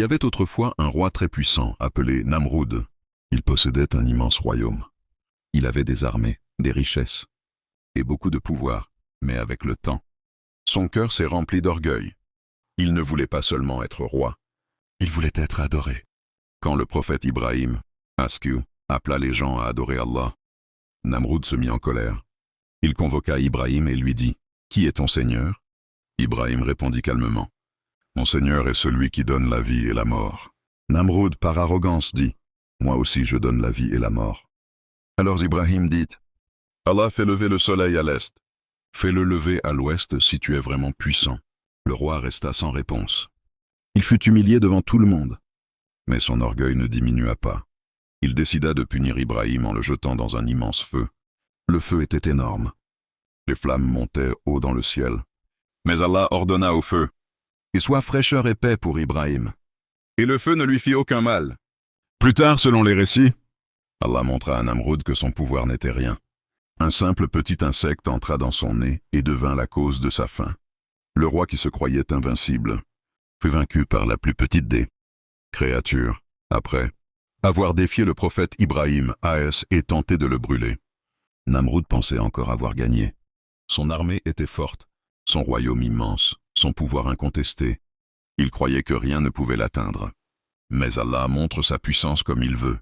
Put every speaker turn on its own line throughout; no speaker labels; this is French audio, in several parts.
y avait autrefois un roi très puissant, appelé Namroud. Il possédait un immense royaume. Il avait des armées, des richesses et beaucoup de pouvoir, mais avec le temps, son cœur s'est rempli d'orgueil. Il ne voulait pas seulement être roi, il voulait être adoré. Quand le prophète Ibrahim, Askew, appela les gens à adorer Allah, Namroud se mit en colère. Il convoqua Ibrahim et lui dit, « Qui est ton Seigneur ?» Ibrahim répondit calmement, « Mon Seigneur est celui qui donne la vie et la mort. » Namroud, par arrogance, dit, « Moi aussi je donne la vie et la mort. » Alors Ibrahim dit, « Allah fait lever le soleil à l'est. Fais-le lever à l'ouest si tu es vraiment puissant. » Le roi resta sans réponse. Il fut humilié devant tout le monde. Mais son orgueil ne diminua pas. Il décida de punir Ibrahim en le jetant dans un immense feu. Le feu était énorme. Les flammes montaient haut dans le ciel. Mais Allah ordonna au feu, « Qu'il soit fraîcheur et paix pour Ibrahim. » Et le feu ne lui fit aucun mal. Plus tard, selon les récits, Allah montra à Namroud que son pouvoir n'était rien. Un simple petit insecte entra dans son nez et devint la cause de sa faim. Le roi qui se croyait invincible fut vaincu par la plus petite des créatures, après avoir défié le prophète Ibrahim et tenté de le brûler. Namroud pensait encore avoir gagné. Son armée était forte, son royaume immense, son pouvoir incontesté. Il croyait que rien ne pouvait l'atteindre. Mais Allah montre sa puissance comme il veut.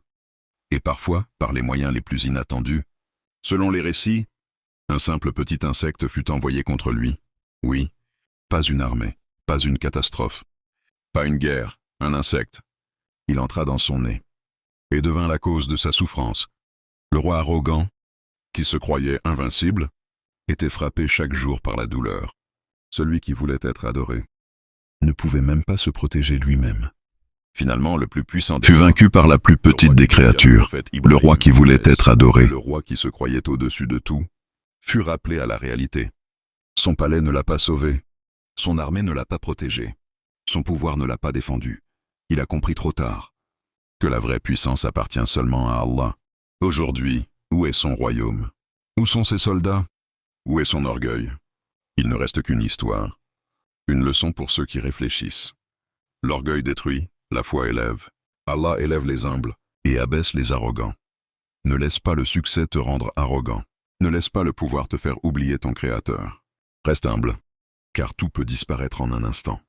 Et parfois, par les moyens les plus inattendus. Selon les récits, un simple petit insecte fut envoyé contre lui. Oui, pas une armée, pas une catastrophe, pas une guerre, un insecte. Il entra dans son nez et devint la cause de sa souffrance. Le roi arrogant, qui se croyait invincible, était frappé chaque jour par la douleur. Celui qui voulait être adoré ne pouvait même pas se protéger lui-même. Finalement, le plus puissant fut vaincu par la plus petite des créatures. Le roi qui voulait être adoré, le roi qui se croyait au-dessus de tout, fut rappelé à la réalité. Son palais ne l'a pas sauvé, son armée ne l'a pas protégé, son pouvoir ne l'a pas défendu. Il a compris trop tard que la vraie puissance appartient seulement à Allah. Aujourd'hui, où est son royaume? Où sont ses soldats? Où est son orgueil? Il ne reste qu'une histoire, une leçon pour ceux qui réfléchissent. L'orgueil détruit, la foi élève. Allah élève les humbles et abaisse les arrogants. Ne laisse pas le succès te rendre arrogant. Ne laisse pas le pouvoir te faire oublier ton Créateur. Reste humble, car tout peut disparaître en un instant.